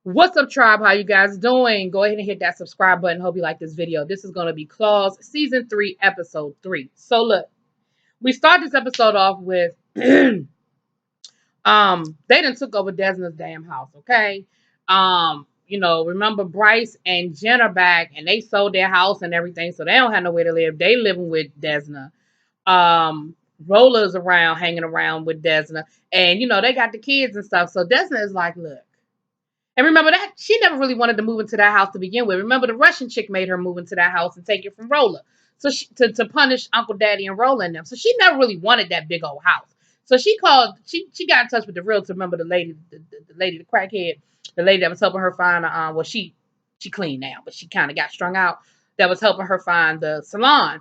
What's up, tribe? How you guys doing? Go ahead and hit that subscribe button. Hope you like this video. This is going to be Claws Season 3, Episode 3. So look, we start this episode off with they done took over Desna's damn house, okay? Remember Bryce and Jen are back and they sold their house and everything, so they don't have nowhere to live. They living with Desna. Um Rolla's around, hanging around with Desna, and they got the kids and stuff. So Desna is like, look. And remember that she never really wanted to move into that house to begin with. Remember the Russian chick made her move into that house and take it from Rolla. So to punish Uncle Daddy and Rolla and them. So she never really wanted that big old house. So she got in touch with the realtor. Remember the lady, the lady, the crackhead, the lady that was helping her find she clean now, but she kind of got strung out. That was helping her find the salon,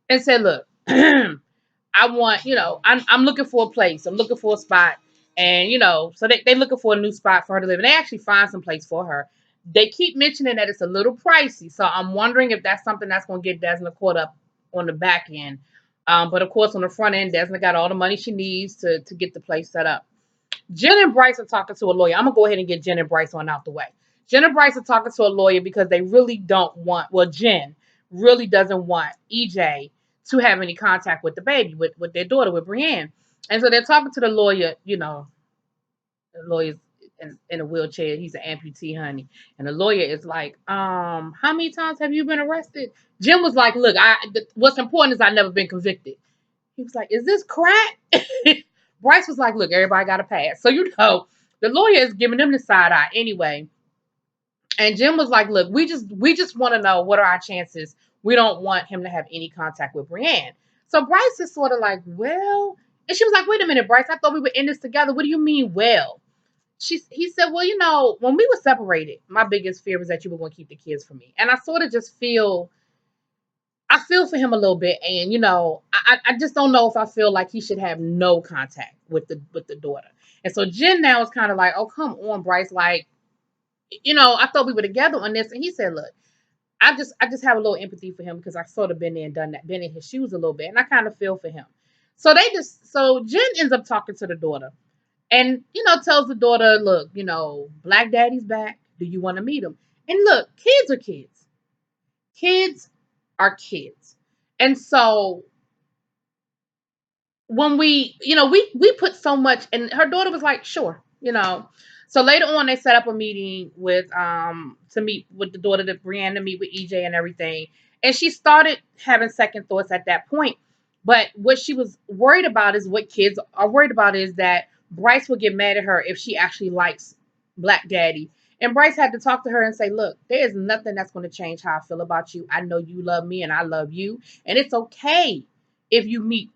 and said, look, I want, I'm looking for a place. I'm looking for a spot. And, so they looking for a new spot for her to live. And they actually find some place for her. They keep mentioning that it's a little pricey. So I'm wondering if that's something that's going to get Desna caught up on the back end. But of course, on the front end, Desna got all the money she needs to get the place set up. Jen and Bryce are talking to a lawyer. I'm going to go ahead and get Jen and Bryce on out the way. Jen and Bryce are talking to a lawyer because they really don't want, well, Jen really doesn't want EJ to have any contact with the baby, with their daughter, with Brienne. And so they're talking to the lawyer, the lawyer's in a wheelchair. He's an amputee, honey. And the lawyer is like, how many times have you been arrested? Jim was like, look, what's important is I've never been convicted. He was like, is this crack? Bryce was like, look, everybody got a pass. So, the lawyer is giving them the side eye anyway. And Jim was like, look, we just want to know what are our chances. We don't want him to have any contact with Brienne. So Bryce is sort of like, well, and she was like, wait a minute, Bryce, I thought we were in this together. What do you mean, well? He said, well, when we were separated, my biggest fear was that you were going to keep the kids from me. And I sort of just I feel for him a little bit. And, I just don't know if I feel like he should have no contact with the daughter. And so Jen now is kind of like, oh, come on, Bryce. Like, I thought we were together on this. And he said, look, I just have a little empathy for him because I've sort of been there and done that, been in his shoes a little bit. And I kind of feel for him. So Jen ends up talking to the daughter and, tells the daughter, look, Black Daddy's back. Do you want to meet him? And look, kids are kids. Kids are kids. And so when we put so much, and her daughter was like, sure, So later on, they set up a meeting to meet with the daughter, to Brienne, to meet with EJ and everything. And she started having second thoughts at that point. But what she was worried about is what kids are worried about is that Bryce will get mad at her if she actually likes Black Daddy. And Bryce had to talk to her and say, look, there is nothing that's going to change how I feel about you. I know you love me and I love you. And it's okay if you meet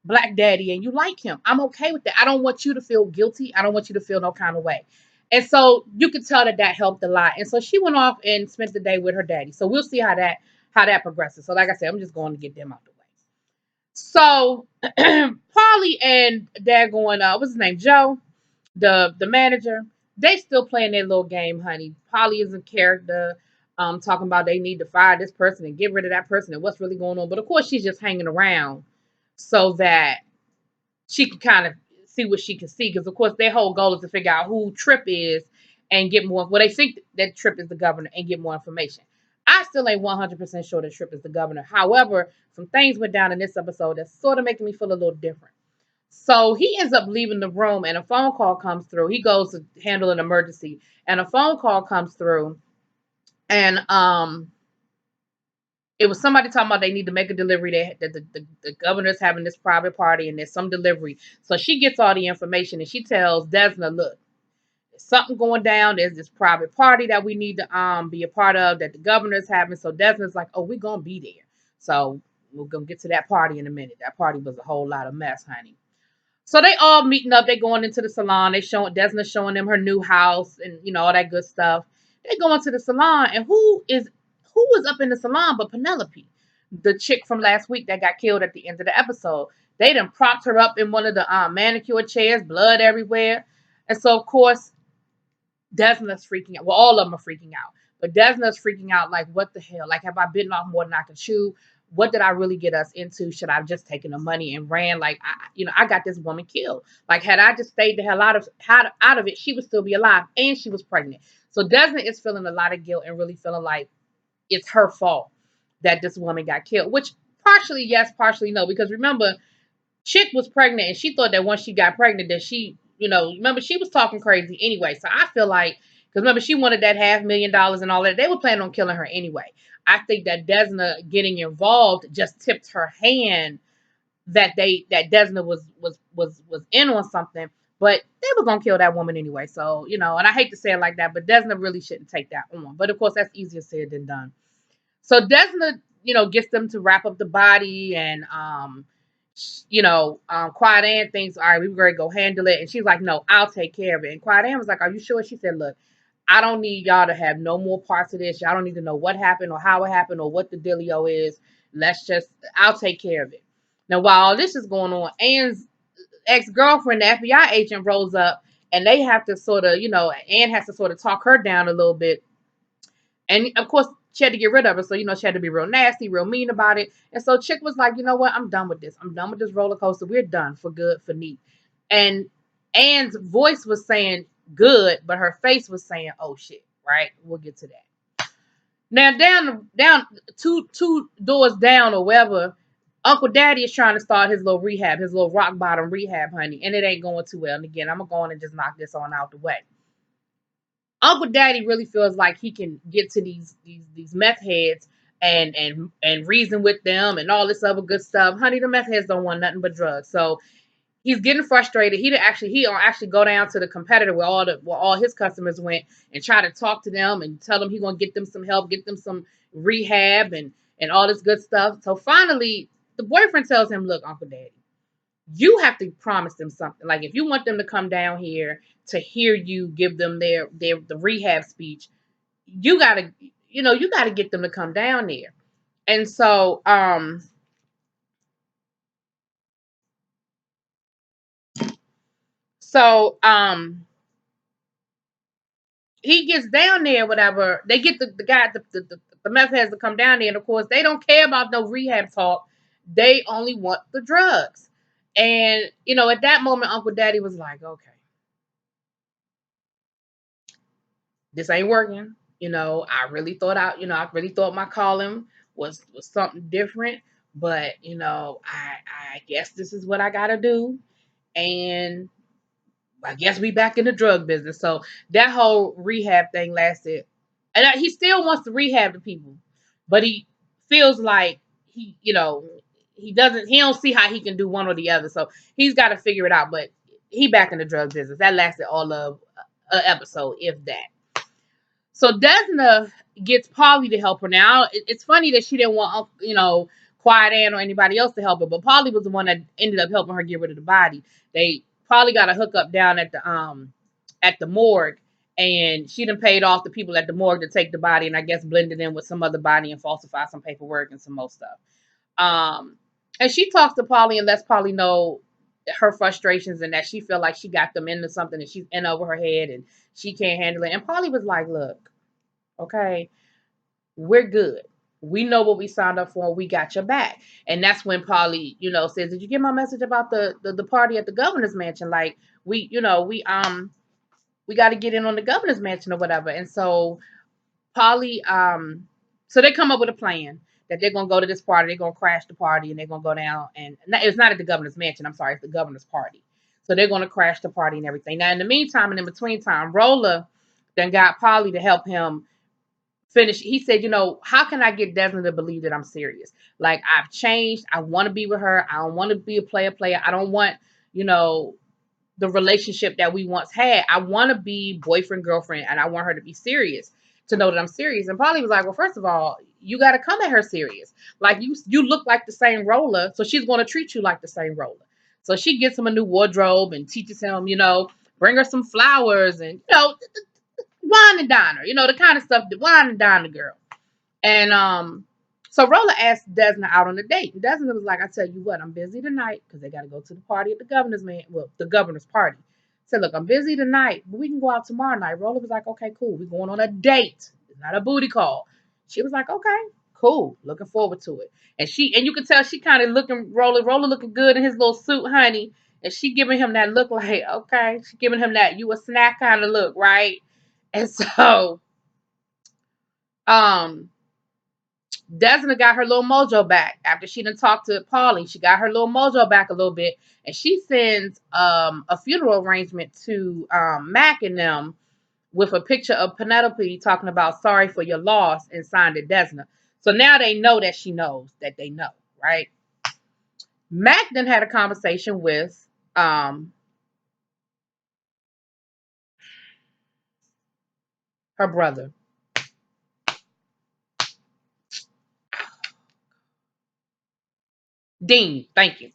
Black Daddy and you like him. I'm okay with that. I don't want you to feel guilty. I don't want you to feel no kind of way. And so you could tell that helped a lot. And so she went off and spent the day with her daddy. So we'll see how that progresses. So like I said, I'm just going to get them out the way. So Polly and Dad going, what's his name? Joe, the manager, they still playing their little game, honey. Polly is in character, talking about they need to fire this person and get rid of that person and what's really going on. But of course she's just hanging around so that she can kind of see what she can see. Because, of course, their whole goal is to figure out who Tripp is and get more. Well, they think that Tripp is the governor and get more information. I still ain't 100% sure that Tripp is the governor. However, some things went down in this episode that's sort of making me feel a little different. So he ends up leaving the room and a phone call comes through. He goes to handle an emergency and a phone call comes through. And it was somebody talking about they need to make a delivery. That the governor's having this private party and there's some delivery. So she gets all the information and she tells Desna, look, there's something going down. There's this private party that we need to be a part of that the governor's having. So Desna's like, oh, we're going to be there. So we're going to get to that party in a minute. That party was a whole lot of mess, honey. So they all meeting up. They going into the salon. Desna showing them her new house and, all that good stuff. They go into the salon and who was up in the salon but Penelope, the chick from last week that got killed at the end of the episode. They done propped her up in one of the manicure chairs, blood everywhere. And so, of course, Desna's freaking out. Well, all of them are freaking out. But Desna's freaking out like, what the hell? Like, have I bitten off more than I can chew? What did I really get us into? Should I have just taken the money and ran? Like, I got this woman killed. Like, had I just stayed the hell out of it, she would still be alive. And she was pregnant. So Desmond is feeling a lot of guilt and really feeling like it's her fault that this woman got killed, which partially yes, partially no, because remember, Chick was pregnant and she thought that once she got pregnant that she, remember she was talking crazy anyway. So I feel like, because remember she wanted that $500,000 and all that, they were planning on killing her anyway. I think that Desna getting involved just tipped her hand that Desna was in on something, but they were gonna kill that woman anyway. So, and I hate to say it like that, but Desna really shouldn't take that on. But of course that's easier said than done. So Desna, gets them to wrap up the body, and Quiet Ann thinks, all right, we're gonna go handle it. And she's like, no, I'll take care of it. And Quiet Ann was like, are you sure? She said, look, I don't need y'all to have no more parts of this. Y'all don't need to know what happened or how it happened or what the dealio is. I'll take care of it. Now, while all this is going on, Ann's ex-girlfriend, the FBI agent, rolls up, and they have to sort of, Ann has to sort of talk her down a little bit. And of course, she had to get rid of her. So, she had to be real nasty, real mean about it. And so Chick was like, you know what? I'm done with this. I'm done with this roller coaster. We're done for good, for neat. And Ann's voice was saying good, but her face was saying, oh shit, right? We'll get to that. Now, down two doors down or wherever, Uncle Daddy is trying to start his little rehab, his little rock bottom rehab, honey. And it ain't going too well. And again, I'm going to go on and just knock this on out the way. Uncle Daddy really feels like he can get to these meth heads and reason with them and all this other good stuff. Honey, the meth heads don't want nothing but drugs. So he's getting frustrated. He'll actually go down to the competitor where all his customers went and try to talk to them and tell them he's gonna get them some help, get them some rehab and all this good stuff. So finally, the boyfriend tells him, "Look, Uncle Daddy, you have to promise them something. Like if you want them to come down here to hear you give them the rehab speech, you gotta get them to come down there." And so so he gets down there, whatever. They get the guy, the meth heads to come down there, and of course they don't care about no rehab talk. They only want the drugs. And at that moment, Uncle Daddy was like, "Okay, this ain't working. I really thought my calling was something different, but I guess this is what I gotta do, and I guess we back in the drug business." So that whole rehab thing lasted, and he still wants to rehab the people, but he feels like he don't see how he can do one or the other. So he's got to figure it out. But he back in the drug business. That lasted all of an episode, if that. So Desna gets Polly to help her. Now it's funny that she didn't want Quiet Ann or anybody else to help her, but Polly was the one that ended up helping her get rid of the body. They Polly got a hookup down at the morgue, and she done paid off the people at the morgue to take the body and I guess blend it in with some other body and falsify some paperwork and some more stuff. And she talks to Polly and lets Polly know her frustrations and that she feel like she got them into something and she's in over her head and she can't handle it. And Polly was like, "Look, okay, we're good. We know what we signed up for. We got your back." And that's when Polly, says, "Did you get my message about the party at the governor's mansion? Like we got to get in on the governor's mansion or whatever." And so Polly, so they come up with a plan that they're gonna go to this party, they're gonna crash the party, and they're gonna go down. And it's not at the governor's mansion. I'm sorry, it's the governor's party. So they're gonna crash the party and everything. Now, in the meantime, and in between time, Roller then got Polly to help him finish. He said, how can I get Desmond to believe that I'm serious? Like I've changed. I want to be with her. I don't want to be a player. I don't want, you know, the relationship that we once had. I want to be boyfriend, girlfriend, and I want her to be serious, to know that I'm serious. And Polly was like, well, first of all, you got to come at her serious. Like you look like the same Roller, so she's going to treat you like the same Roller. So she gets him a new wardrobe and teaches him, bring her some flowers and, wine and dine her, the kind of stuff, the wine and dine the girl. And so Roller asked Desna out on a date. And Desna was like, I tell you what, I'm busy tonight because they got to go to the party at the the governor's party. Said, look, I'm busy tonight, but we can go out tomorrow night. Roller was like, okay, cool. We're going on a date. It's not a booty call. She was like, okay, cool. Looking forward to it. And you could tell she kind of Roller looking good in his little suit, honey. And she giving him that look like, okay, she giving him that you a snack kind of look, right? And so, um, Desna got her little mojo back after she done talked to Paulie. She got her little mojo back a little bit, and she sends a funeral arrangement to Mac and them with a picture of Penelope talking about sorry for your loss and signed it Desna. So now they know that she knows that they know, right? Mac then had a conversation with her brother. Dean, thank you.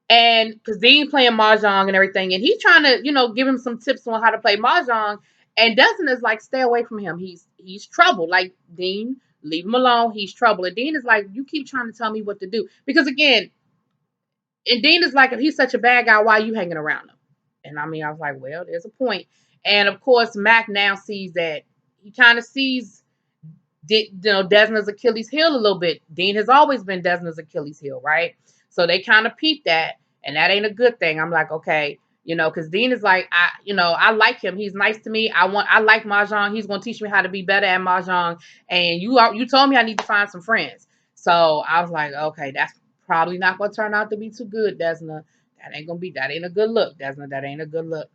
And because Dean playing mahjong and everything, and he's trying to, give him some tips on how to play mahjong. And Dustin is like, stay away from him. He's trouble. Like, Dean, leave him alone. He's trouble. And Dean is like, you keep trying to tell me what to do. Because again, and Dean is like, if he's such a bad guy, why are you hanging around him? And I mean, I was like, well, there's a point. And of course, Mac now sees that he kind of sees Desna's Achilles heel a little bit. Dean has always been Desna's Achilles heel, right? So they kind of peep that, and that ain't a good thing. I'm like, okay, because Dean is like, I like him. He's nice to me. I like mahjong. He's gonna teach me how to be better at mahjong. And you told me I need to find some friends. So I was like, okay, that's probably not gonna turn out to be too good, Desna. That ain't a good look, Desna. That ain't a good look.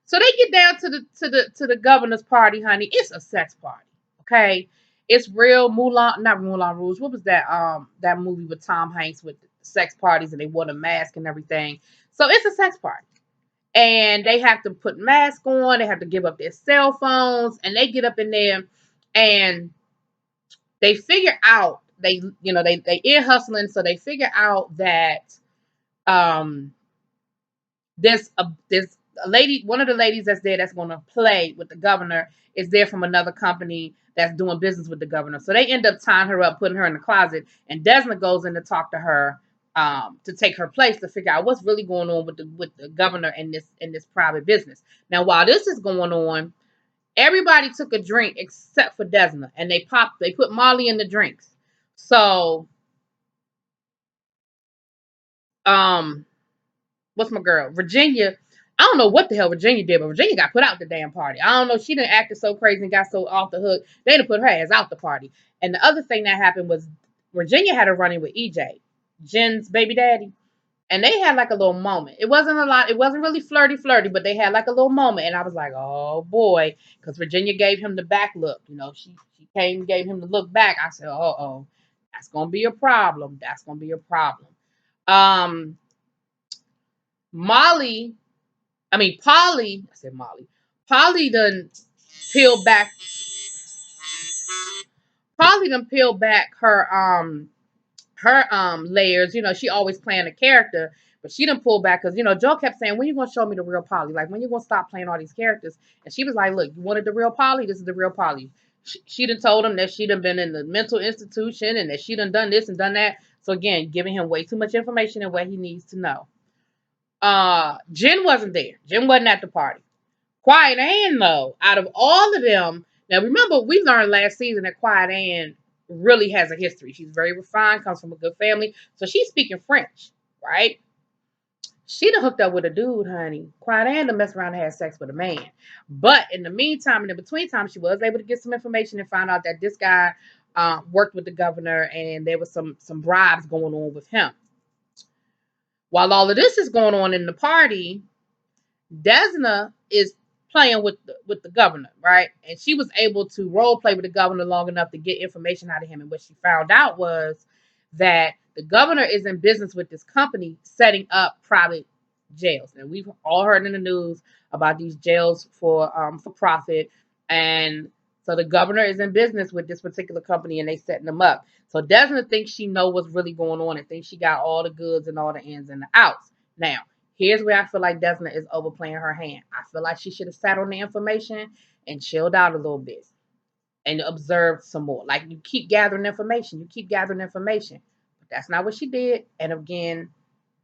So they get down to the governor's party, honey. It's a sex party. Okay. It's real not Moulin Rouge. What was that movie with Tom Hanks with sex parties and they wore a mask and everything? So it's a sex party. And they have to put masks on, they have to give up their cell phones, and they get up in there and they figure out they ear hustling, so they figure out that um there's a lady, one of the ladies that's there that's going to play with the governor is there from another company that's doing business with the governor. So they end up tying her up, putting her in the closet, and Desna goes in to talk to her to take her place to figure out what's really going on with the governor in this private business. Now, while this is going on, everybody took a drink except for Desna, and they put Molly in the drinks. So, um, what's my girl? Virginia. I don't know what the hell Virginia did, but Virginia got put out the damn party. I don't know. She didn't act so crazy and got so off the hook. They didn't put her ass out the party. And the other thing that happened was Virginia had a run-in with EJ, Jen's baby daddy. And they had like a little moment. It wasn't a lot. It wasn't really flirty, but they had like a little moment. And I was like, oh boy, because Virginia gave him the back look. She came and gave him the look back. I said, oh, that's gonna be a problem. That's gonna be a problem. Um, Molly, I mean Polly. I said Molly. Polly done peeled back. Polly done peeled back her layers. She always playing a character, but she didn't pull back because Joe kept saying, when you gonna show me the real Polly? Like, when you gonna stop playing all these characters? And she was like, look, you wanted the real Polly? This is the real Polly. She done told him that she done been in the mental institution and that she done this and done that. So again, giving him way too much information and what he needs to know. Jen wasn't there. Jen wasn't at the party. Quiet Ann, though, out of all of them, now remember, we learned last season that Quiet Ann really has a history. She's very refined, comes from a good family, so she's speaking French, right? She done hooked up with a dude, honey. Quiet Ann done messed around and had sex with a man. But in the meantime, in the between time, she was able to get some information and find out that this guy worked with the governor and there was some bribes going on with him. While all of this is going on in the party, Desna is playing with the governor, right? And she was able to role play with the governor long enough to get information out of him. And what she found out was that the governor is in business with this company setting up private jails. And we've all heard in the news about these jails for profit. And so the governor is in business with this particular company and they setting them up. So Desna thinks she know what's really going on and thinks she got all the goods and all the ins and the outs. Now, here's where I feel like Desna is overplaying her hand. I feel like she should have sat on the information and chilled out a little bit and observed some more. Like, you keep gathering information. But that's not what she did. And again,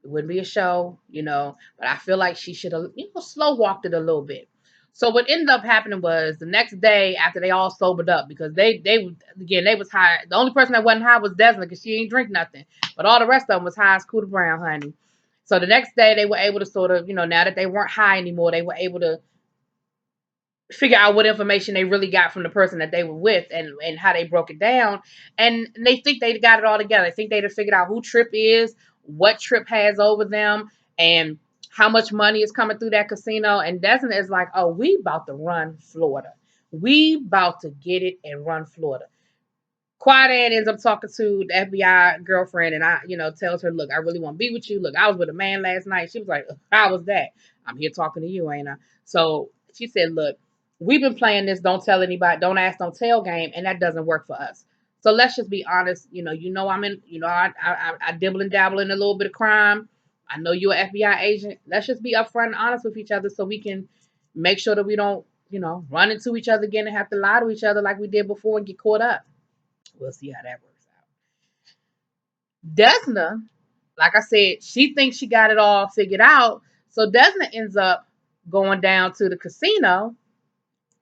it wouldn't be a show, but I feel like she should have, slow walked it a little bit. So what ended up happening was the next day after they all sobered up, because they was high. The only person that wasn't high was Desna because she ain't drink nothing. But all the rest of them was high as Cooter Brown, honey. So the next day they were able to sort of, now that they weren't high anymore, they were able to figure out what information they really got from the person that they were with, and how they broke it down. And they think they got it all together. They think they have figured out who Trip is, what Trip has over them, and how much money is coming through that casino. And Desmond is like, oh, we about to run Florida. We about to get it and run Florida. Quad ends up talking to the FBI girlfriend, and tells her, look, I really want to be with you. Look, I was with a man last night. She was like, how was that? I'm here talking to you, ain't I? So she said, look, we've been playing this don't tell anybody, don't ask, don't tell game, and that doesn't work for us. So let's just be honest. I'm in, I dibble and dabble in a little bit of crime. I know you're an FBI agent. Let's just be upfront and honest with each other so we can make sure that we don't, run into each other again and have to lie to each other like we did before and get caught up. We'll see how that works out. Desna, like I said, she thinks she got it all figured out. So Desna ends up going down to the casino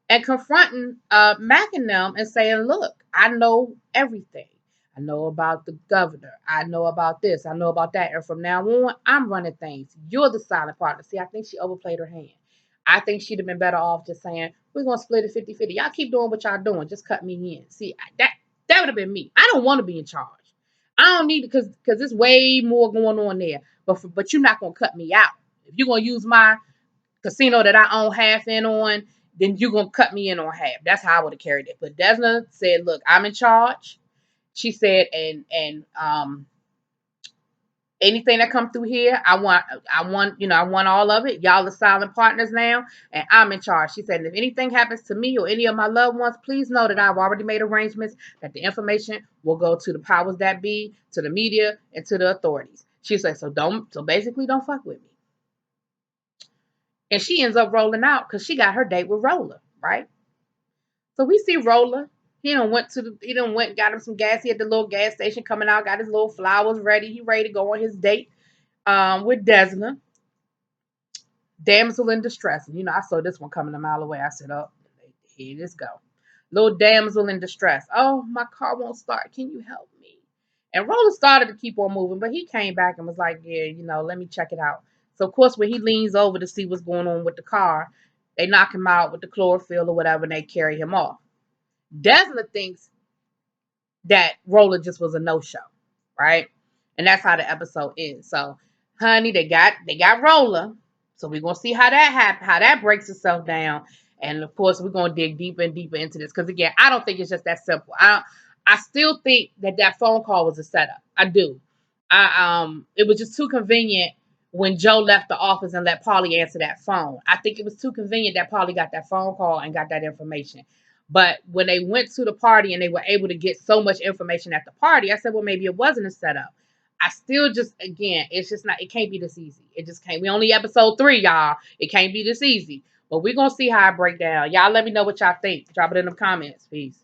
and confronting Mac and them and saying, look, I know everything. I know about the governor. I know about this. I know about that. And from now on, I'm running things. You're the silent partner. See, I think she overplayed her hand. I think she'd have been better off just saying, we're going to split it 50-50. Y'all keep doing what y'all doing. Just cut me in. See, that would have been me. I don't want to be in charge. I don't need it because there's way more going on there. But you're not going to cut me out. If you're going to use my casino that I own half in on, then you're going to cut me in on half. That's how I would have carried it. But Desna said, look, I'm in charge. She said, and anything that come through here, I want all of it. Y'all are silent partners now, and I'm in charge. She said, and if anything happens to me or any of my loved ones, please know that I've already made arrangements that the information will go to the powers that be, to the media, and to the authorities. She said, so basically don't fuck with me. And she ends up rolling out because she got her date with Roller, right? So we see Roller. He done went and got him some gas. He had the little gas station coming out, got his little flowers ready. He ready to go on his date with Desna. Damsel in distress. And I saw this one coming a mile away. I said, oh, here this go. Little damsel in distress. Oh, my car won't start. Can you help me? And Roller started to keep on moving, but he came back and was like, yeah, let me check it out. So, of course, when he leans over to see what's going on with the car, they knock him out with the chlorophyll or whatever, and they carry him off. Desna thinks that Roller just was a no-show, right? And that's how the episode ends. So, honey, they got Roller. So we're gonna see how that happens, how that breaks itself down. And of course, we're gonna dig deeper and deeper into this. Because again, I don't think it's just that simple. I still think that phone call was a setup. I do. It was just too convenient when Joe left the office and let Polly answer that phone. I think it was too convenient that Polly got that phone call and got that information. But when they went to the party and they were able to get so much information at the party, I said, well, maybe it wasn't a setup. I still just, again, it's just not, it can't be this easy. It just can't. We only episode 3, y'all. It can't be this easy. But we're going to see how I break down. Y'all let me know what y'all think. Drop it in the comments. Peace.